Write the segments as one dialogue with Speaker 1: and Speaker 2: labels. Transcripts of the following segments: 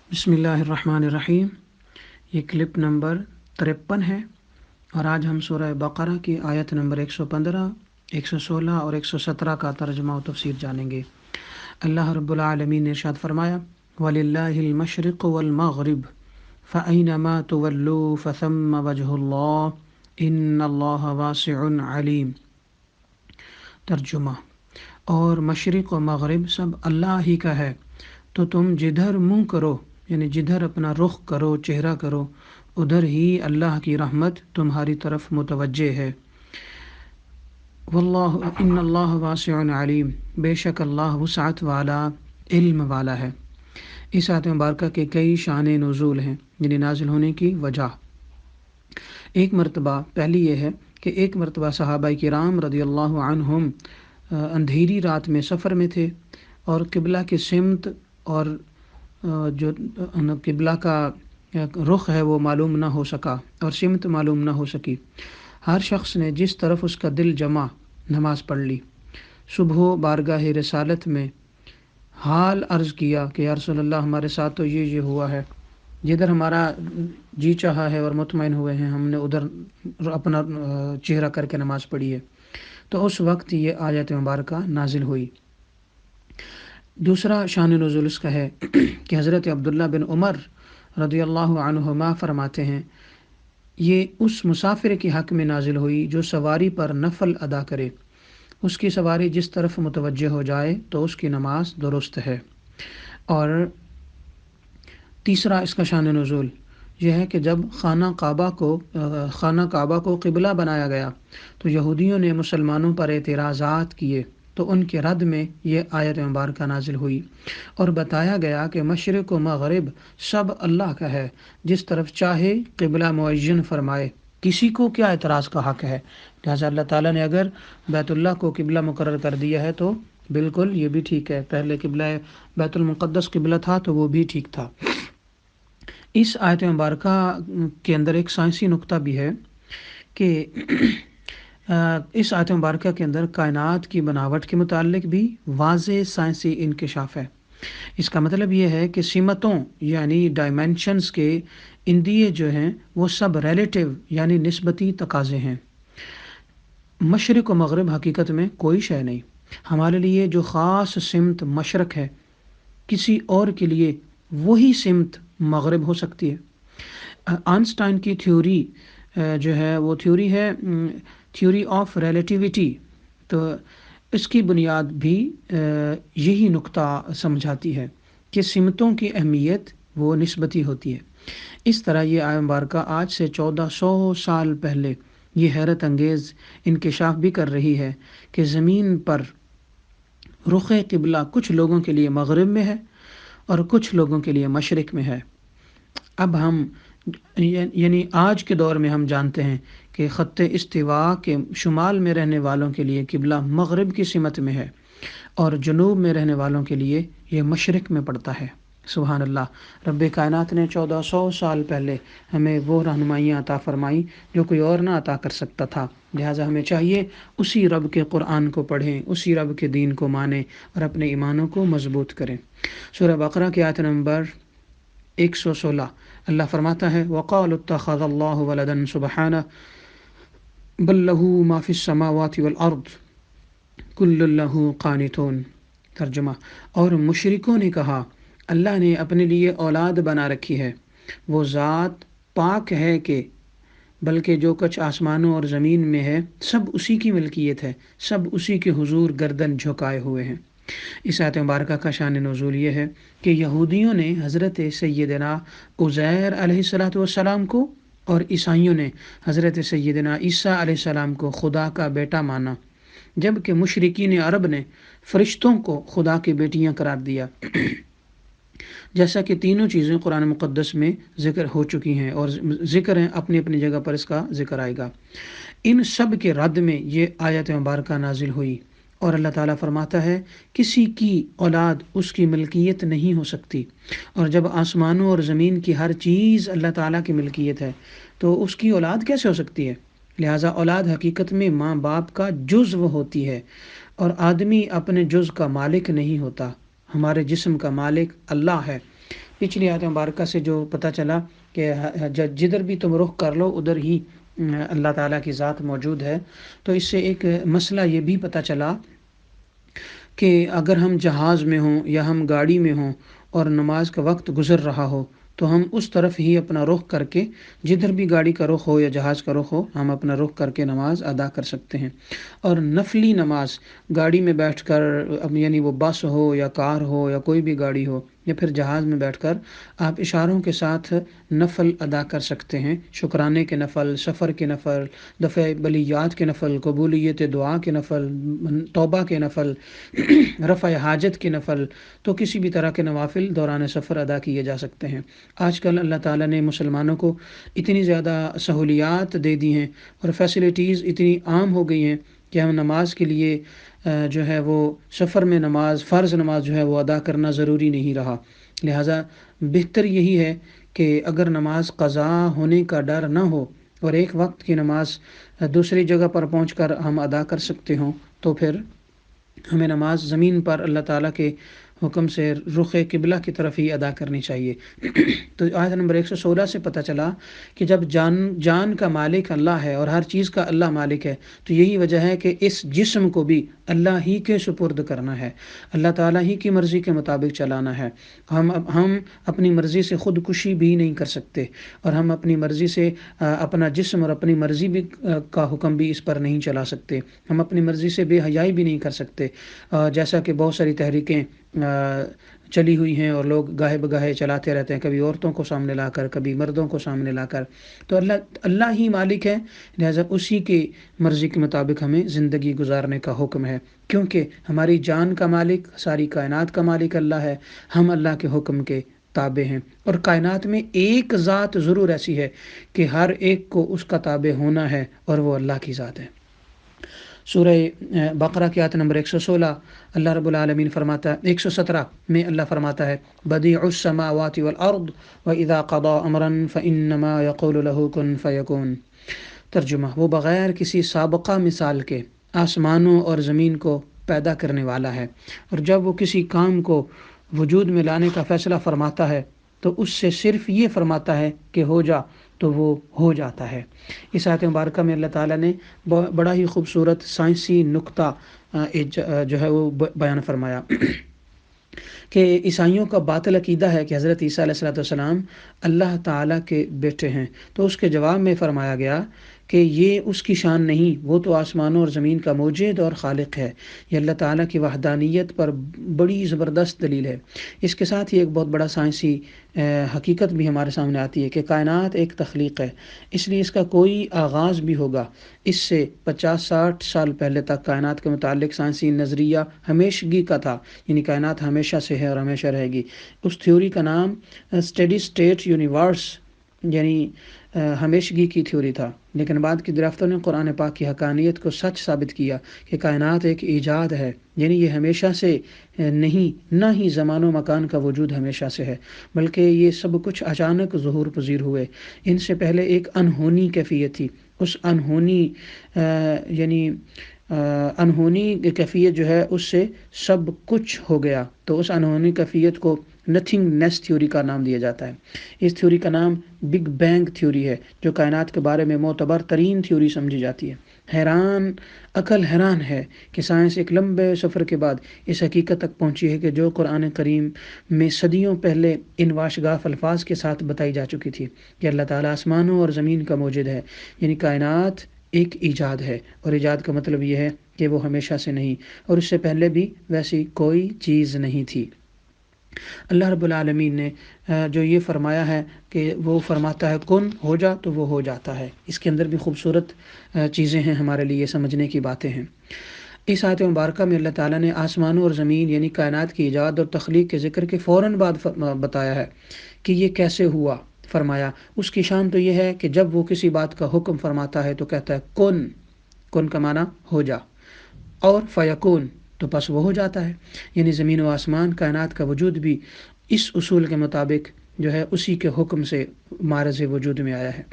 Speaker 1: بسم اللہ الرحمن الرحیم۔ یہ کلپ نمبر 53 ہے اور آج ہم سورہ بقرہ کی آیت نمبر 115، 116 اور 117 کا ترجمہ و تفسیر جانیں گے۔ اللہ رب العالمین نے ارشاد فرمایا: وَلِلَّهِ الْمَشْرِقُ وَالْمَغْرِبُ فَأَيْنَمَا تُوَلُّوا فَثَمَّ وَجْهُ اللَّهِ إِنَّ اللَّهَ وَاسِعٌ عَلِيمٌ۔ ترجمہ: اور مشرق و مغرب سب اللہ ہی کا ہے، تو تم جدھر منہ کرو، یعنی جدھر اپنا رخ کرو، چہرہ کرو، ادھر ہی اللہ کی رحمت تمہاری طرف متوجہ ہے۔ واللہ ان اللہ واسع علیم، بے شک اللہ وسعت والا، علم والا ہے۔ اس آیت مبارکہ کے کئی شان نزول ہیں، یعنی نازل ہونے کی وجہ۔ ایک مرتبہ پہلی یہ ہے کہ ایک مرتبہ صحابہ کرام رضی اللہ عنہم اندھیری رات میں سفر میں تھے اور قبلہ کی سمت اور جو قبلہ کا رخ ہے وہ معلوم نہ ہو سکا اور سمت معلوم نہ ہو سکی۔ ہر شخص نے جس طرف اس کا دل جمع نماز پڑھ لی۔ صبح بارگاہ رسالت میں حال عرض کیا کہ یا رسول اللہ، ہمارے ساتھ تو یہ ہوا ہے، جدھر ہمارا جی چاہا ہے اور مطمئن ہوئے ہیں ہم نے ادھر اپنا چہرہ کر کے نماز پڑھی ہے۔ تو اس وقت یہ آیت مبارکہ نازل ہوئی۔ دوسرا شان نزول اس کا ہے کہ حضرت عبداللہ بن عمر رضی اللہ عنہما فرماتے ہیں، یہ اس مسافر کے حق میں نازل ہوئی جو سواری پر نفل ادا کرے، اس کی سواری جس طرف متوجہ ہو جائے تو اس کی نماز درست ہے۔ اور تیسرا اس کا شان نزول یہ ہے کہ جب خانہ کعبہ کو قبلہ بنایا گیا تو یہودیوں نے مسلمانوں پر اعتراضات کیے، تو ان کے رد میں یہ آیت مبارکہ نازل ہوئی اور بتایا گیا کہ مشرق و مغرب سب اللہ کا ہے، جس طرف چاہے قبلہ معین فرمائے، کسی کو کیا اعتراض کا حق ہے۔ لہٰذا اللہ تعالیٰ نے اگر بیت اللہ کو قبلہ مقرر کر دیا ہے تو بالکل یہ بھی ٹھیک ہے۔ پہلے قبلہ بیت المقدس قبلہ تھا تو وہ بھی ٹھیک تھا۔ اس آیت مبارکہ کے اندر ایک سائنسی نقطہ بھی ہے کہ اس آیت مبارکہ کے اندر کائنات کی بناوٹ کے متعلق بھی واضح سائنسی انکشاف ہے۔ اس کا مطلب یہ ہے کہ سمتوں یعنی ڈائمینشنز کے اندیے جو ہیں وہ سب ریلیٹیو یعنی نسبتی تقاضے ہیں۔ مشرق و مغرب حقیقت میں کوئی شے نہیں۔ ہمارے لیے جو خاص سمت مشرق ہے، کسی اور کے لیے وہی سمت مغرب ہو سکتی ہے۔ آئنسٹائن کی تھیوری جو ہے وہ تھیوری ہے تھیوری آف ریلیٹیوٹی، تو اس کی بنیاد بھی یہی نقطہ سمجھاتی ہے کہ سمتوں کی اہمیت وہ نسبتی ہوتی ہے۔ اس طرح یہ آیت مبارکہ آج سے 1400 سال پہلے یہ حیرت انگیز انکشاف بھی کر رہی ہے کہ زمین پر رخ قبلہ کچھ لوگوں کے لیے مغرب میں ہے اور کچھ لوگوں کے لیے مشرق میں ہے۔ اب ہم یعنی آج کے دور میں ہم جانتے ہیں کہ خط استوا کے شمال میں رہنے والوں کے لیے قبلہ مغرب کی سمت میں ہے اور جنوب میں رہنے والوں کے لیے یہ مشرق میں پڑتا ہے۔ سبحان اللہ، رب کائنات نے 1400 سال پہلے ہمیں وہ رہنمائیاں عطا فرمائیں جو کوئی اور نہ عطا کر سکتا تھا۔ لہٰذا ہمیں چاہیے اسی رب کے قرآن کو پڑھیں، اسی رب کے دین کو مانیں اور اپنے ایمانوں کو مضبوط کریں۔ سورہ بقرہ کی آیت نمبر 116 اللہ فرماتا ہے: وَقَالُوا اتَّخَذَ اللَّهُ وَلَدًا سُبْحَانَهُ بَل لَّهُ مَا فِي السَّمَاوَاتِ وَالْأَرْضِ كُلٌّ لَّهُ قَانِتُونَ۔ ترجمہ: اور مشرکوں نے کہا اللہ نے اپنے لیے اولاد بنا رکھی ہے، وہ ذات پاک ہے کہ بلکہ جو کچھ آسمانوں اور زمین میں ہے سب اسی کی ملکیت ہے، سب اسی کے حضور گردن جھکائے ہوئے ہیں۔ اس آیت مبارکہ کا شان نزول یہ ہے کہ یہودیوں نے حضرت سیدنا عزیر علیہ السلام کو اور عیسائیوں نے حضرت سیدنا عیسیٰ علیہ السلام کو خدا کا بیٹا مانا، جبکہ مشرکین عرب نے فرشتوں کو خدا کی بیٹیاں قرار دیا، جیسا کہ تینوں چیزیں قرآن مقدس میں ذکر ہو چکی ہیں اور ذکر ہیں، اپنی اپنی جگہ پر اس کا ذکر آئے گا۔ ان سب کے رد میں یہ آیت مبارکہ نازل ہوئی اور اللہ تعالیٰ فرماتا ہے کسی کی اولاد اس کی ملکیت نہیں ہو سکتی، اور جب آسمانوں اور زمین کی ہر چیز اللہ تعالیٰ کی ملکیت ہے تو اس کی اولاد کیسے ہو سکتی ہے؟ لہٰذا اولاد حقیقت میں ماں باپ کا جزو ہوتی ہے اور آدمی اپنے جز کا مالک نہیں ہوتا۔ ہمارے جسم کا مالک اللہ ہے، پچھلی آیت مبارکہ سے جو پتہ چلا کہ جدھر بھی تم رخ کر لو ادھر ہی اللہ تعالیٰ کی ذات موجود ہے، تو اس سے ایک مسئلہ یہ بھی پتہ چلا کہ اگر ہم جہاز میں ہوں یا ہم گاڑی میں ہوں اور نماز کا وقت گزر رہا ہو تو ہم اس طرف ہی اپنا رخ کر کے، جدھر بھی گاڑی کا رخ ہو یا جہاز کا رخ ہو، ہم اپنا رخ کر کے نماز ادا کر سکتے ہیں۔ اور نفلی نماز گاڑی میں بیٹھ کر، یعنی وہ بس ہو یا کار ہو یا کوئی بھی گاڑی ہو یا پھر جہاز میں بیٹھ کر، آپ اشاروں کے ساتھ نفل ادا کر سکتے ہیں، شکرانے کے نفل، سفر کے نفل، دفع بلیات کے نفل، قبولیت دعا کے نفل، توبہ کے نفل، رفع حاجت کے نفل، تو کسی بھی طرح کے نوافل دوران سفر ادا کیے جا سکتے ہیں۔ آج کل اللہ تعالیٰ نے مسلمانوں کو اتنی زیادہ سہولیات دے دی ہیں اور فیسلٹیز اتنی عام ہو گئی ہیں کہ ہم نماز کے لیے جو ہے وہ سفر میں نماز، فرض نماز جو ہے وہ ادا کرنا ضروری نہیں رہا۔ لہٰذا بہتر یہی ہے کہ اگر نماز قضا ہونے کا ڈر نہ ہو اور ایک وقت کی نماز دوسری جگہ پر پہنچ کر ہم ادا کر سکتے ہوں، تو پھر ہمیں نماز زمین پر اللہ تعالیٰ کے حکم سے رخ قبلہ کی طرف ہی ادا کرنی چاہیے۔ تو آیت نمبر 116 سے پتہ چلا کہ جب جان کا مالک اللہ ہے اور ہر چیز کا اللہ مالک ہے، تو یہی وجہ ہے کہ اس جسم کو بھی اللہ ہی کے سپرد کرنا ہے، اللہ تعالیٰ ہی کی مرضی کے مطابق چلانا ہے۔ ہم اپنی مرضی سے خودکشی بھی نہیں کر سکتے، اور ہم اپنی مرضی سے اپنا جسم اور اپنی مرضی بھی کا حکم بھی اس پر نہیں چلا سکتے۔ ہم اپنی مرضی سے بے حیائی بھی نہیں کر سکتے، جیسا کہ بہت ساری تحریکیں چلی ہوئی ہیں اور لوگ گاہے بگاہے چلاتے رہتے ہیں، کبھی عورتوں کو سامنے لا کر، کبھی مردوں کو سامنے لا کر۔ تو اللہ ہی مالک ہے، لہٰذا اسی کی مرضی کے مطابق ہمیں زندگی گزارنے کا حکم ہے، کیونکہ ہماری جان کا مالک، ساری کائنات کا مالک اللہ ہے، ہم اللہ کے حکم کے تابع ہیں۔ اور کائنات میں ایک ذات ضرور ایسی ہے کہ ہر ایک کو اس کا تابع ہونا ہے، اور وہ اللہ کی ذات ہے۔ سورہ بقرہ کی آیت نمبر 116 اللہ رب العالمین فرماتا ہے، 117 میں اللہ فرماتا ہے، بدیع السماوات والارض واذا قضى امرا فانما يقول له كن فيكون۔ ترجمہ، وہ بغیر کسی سابقہ مثال کے آسمانوں اور زمین کو پیدا کرنے والا ہے، اور جب وہ کسی کام کو وجود میں لانے کا فیصلہ فرماتا ہے تو اس سے صرف یہ فرماتا ہے کہ ہو جا، تو وہ ہو جاتا ہے۔ اس آیت مبارکہ میں اللہ تعالیٰ نے بڑا ہی خوبصورت سائنسی نقطہ جو ہے وہ بیان فرمایا کہ عیسائیوں کا باطل عقیدہ ہے کہ حضرت عیسیٰ علیہ السلام اللہ تعالیٰ کے بیٹے ہیں، تو اس کے جواب میں فرمایا گیا کہ یہ اس کی شان نہیں، وہ تو آسمانوں اور زمین کا موجد اور خالق ہے۔ یہ اللہ تعالیٰ کی وحدانیت پر بڑی زبردست دلیل ہے۔ اس کے ساتھ ہی ایک بہت بڑا سائنسی حقیقت بھی ہمارے سامنے آتی ہے کہ کائنات ایک تخلیق ہے، اس لیے اس کا کوئی آغاز بھی ہوگا۔ اس سے 50-60 سال پہلے تک کائنات کے متعلق سائنسی نظریہ ہمیشگی کا تھا، یعنی کائنات ہمیشہ سے ہے اور ہمیشہ رہے گی۔ اس تھیوری کا نام اسٹیڈی اسٹیٹ یونیورس، یعنی ہمیشگی کی تھیوری تھا، لیکن بعد کی دریافتوں نے قرآن پاک کی حقانیت کو سچ ثابت کیا کہ کائنات ایک ایجاد ہے، یعنی یہ ہمیشہ سے نہیں، نہ ہی زمان و مکان کا وجود ہمیشہ سے ہے، بلکہ یہ سب کچھ اچانک ظہور پذیر ہوئے۔ ان سے پہلے ایک انہونی کیفیت تھی، اس انہونی یعنی انہونی کیفیت جو ہے اس سے سب کچھ ہو گیا، تو اس انہونی کیفیت کو نتھنگ نیس تھیوری کا نام دیا جاتا ہے۔ اس تھیوری کا نام بگ بینگ تھیوری ہے، جو کائنات کے بارے میں معتبر ترین تھیوری سمجھی جاتی ہے۔ عقل حیران ہے کہ سائنس ایک لمبے سفر کے بعد اس حقیقت تک پہنچی ہے کہ جو قرآن کریم میں صدیوں پہلے ان واشگاف الفاظ کے ساتھ بتائی جا چکی تھی کہ اللہ تعالیٰ آسمانوں اور زمین کا موجد ہے، یعنی کائنات ایک ایجاد ہے، اور ایجاد کا مطلب یہ ہے کہ وہ ہمیشہ سے نہیں، اور اس سے پہلے بھی ویسی کوئی چیز نہیں تھی۔ اللہ رب العالمین نے جو یہ فرمایا ہے کہ وہ فرماتا ہے کن، ہو جا، تو وہ ہو جاتا ہے، اس کے اندر بھی خوبصورت چیزیں ہیں، ہمارے لیے سمجھنے کی باتیں ہیں۔ اس آیت مبارکہ میں اللہ تعالیٰ نے آسمانوں اور زمین یعنی کائنات کی ایجاد اور تخلیق کے ذکر کے فوراً بعد بتایا ہے کہ یہ کیسے ہوا۔ فرمایا اس کی شان تو یہ ہے کہ جب وہ کسی بات کا حکم فرماتا ہے تو کہتا ہے کن، کن کا معنی ہو جا، اور فیکون، تو پس وہ ہو جاتا ہے، یعنی زمین و آسمان، کائنات کا وجود بھی اس اصول کے مطابق جو ہے اسی کے حکم سے معرض وجود میں آیا ہے۔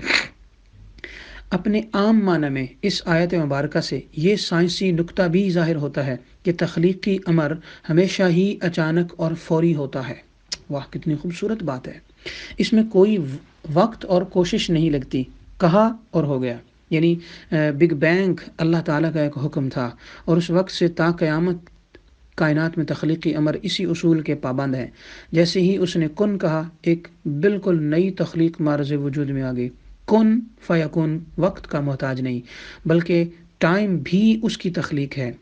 Speaker 1: اپنے عام معنی میں اس آیت مبارکہ سے یہ سائنسی نقطہ بھی ظاہر ہوتا ہے کہ تخلیقی امر ہمیشہ ہی اچانک اور فوری ہوتا ہے۔ واہ کتنی خوبصورت بات ہے. اس میں کوئی وقت اور کوشش نہیں لگتی، کہا اور ہو گیا. یعنی بگ بینگ اللہ تعالیٰ کا ایک حکم تھا، اور اس وقت سے تا قیامت کائنات میں تخلیقی امر اسی اصول کے پابند ہیں. جیسے ہی اس نے کن کہا، ایک بالکل نئی تخلیق معرض وجود میں آ گئی. کن فیکون، وقت کا محتاج نہیں، بلکہ ٹائم بھی اس کی تخلیق ہے،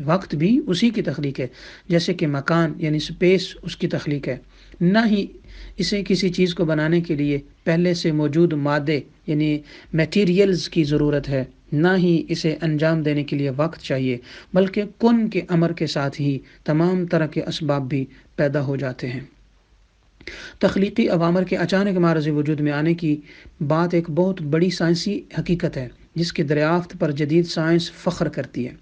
Speaker 1: وقت بھی اسی کی تخلیق ہے. جیسے کہ مکان یعنی اسپیس اس کی تخلیق ہے. نہ ہی اسے کسی چیز کو بنانے کے لیے پہلے سے موجود مادے یعنی میٹیریلز کی ضرورت ہے، نہ ہی اسے انجام دینے کے لیے وقت چاہیے، بلکہ کن کے امر کے ساتھ ہی تمام طرح کے اسباب بھی پیدا ہو جاتے ہیں. تخلیقی عوامر کے اچانک معرض وجود میں آنے کی بات ایک بہت بڑی سائنسی حقیقت ہے، جس کی دریافت پر جدید سائنس فخر کرتی ہے،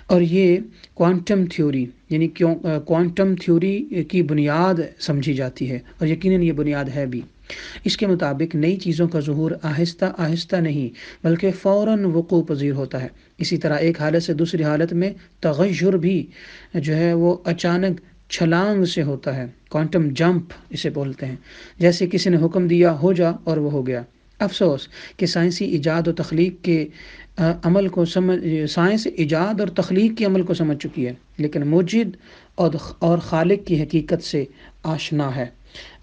Speaker 1: اور یہ کوانٹم تھیوری یعنی کوانٹم تھیوری کی بنیاد سمجھی جاتی ہے، اور یقیناً یہ بنیاد ہے بھی. اس کے مطابق نئی چیزوں کا ظہور آہستہ آہستہ نہیں بلکہ فوراً وقوع پذیر ہوتا ہے. اسی طرح ایک حالت سے دوسری حالت میں تغیر بھی جو ہے وہ اچانک چھلانگ سے ہوتا ہے. کوانٹم جمپ اسے بولتے ہیں. جیسے کسی نے حکم دیا ہو جا اور وہ ہو گیا. افسوس کہ سائنس ایجاد اور تخلیق کے عمل کو سمجھ چکی ہے، لیکن موجد اور خالق کی حقیقت سے آشنا ہے.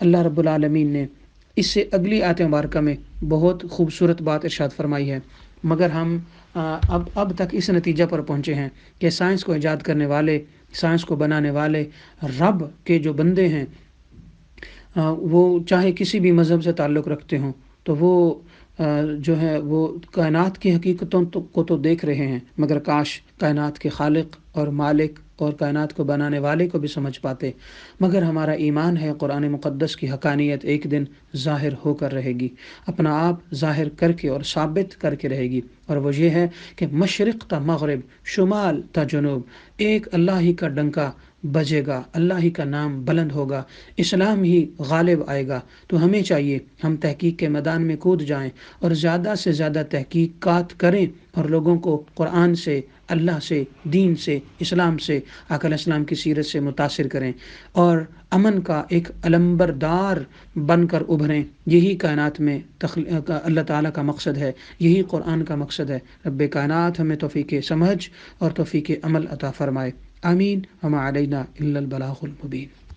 Speaker 1: اللہ رب العالمین نے اس سے اگلی آیت مبارکہ میں بہت خوبصورت بات ارشاد فرمائی ہے، مگر ہم اب تک اس نتیجہ پر پہنچے ہیں کہ سائنس کو ایجاد کرنے والے، سائنس کو بنانے والے رب کے جو بندے ہیں، وہ چاہے کسی بھی مذہب سے تعلق رکھتے ہوں، تو وہ جو ہے وہ کائنات کی حقیقتوں کو تو دیکھ رہے ہیں، مگر کاش کائنات کے خالق اور مالک اور کائنات کو بنانے والے کو بھی سمجھ پاتے. مگر ہمارا ایمان ہے قرآن مقدس کی حقانیت ایک دن ظاہر ہو کر رہے گی، اپنا آپ ظاہر کر کے اور ثابت کر کے رہے گی، اور وہ یہ ہے کہ مشرق تا مغرب، شمال تا جنوب، ایک اللہ ہی کا ڈنکا بجے گا، اللہ ہی کا نام بلند ہوگا، اسلام ہی غالب آئے گا. تو ہمیں چاہیے ہم تحقیق کے میدان میں کود جائیں اور زیادہ سے زیادہ تحقیقات کریں، اور لوگوں کو قرآن سے، اللہ سے، دین سے، اسلام سے، آقا علیہ السلام کی سیرت سے متاثر کریں، اور امن کا ایک علمبردار بن کر ابھریں. یہی کائنات میں اللہ تعالیٰ کا مقصد ہے، یہی قرآن کا مقصد ہے. رب کائنات ہمیں توفیق سمجھ اور توفیق عمل عطا فرمائے. آمین. وما علینا الا البلاغ المبین.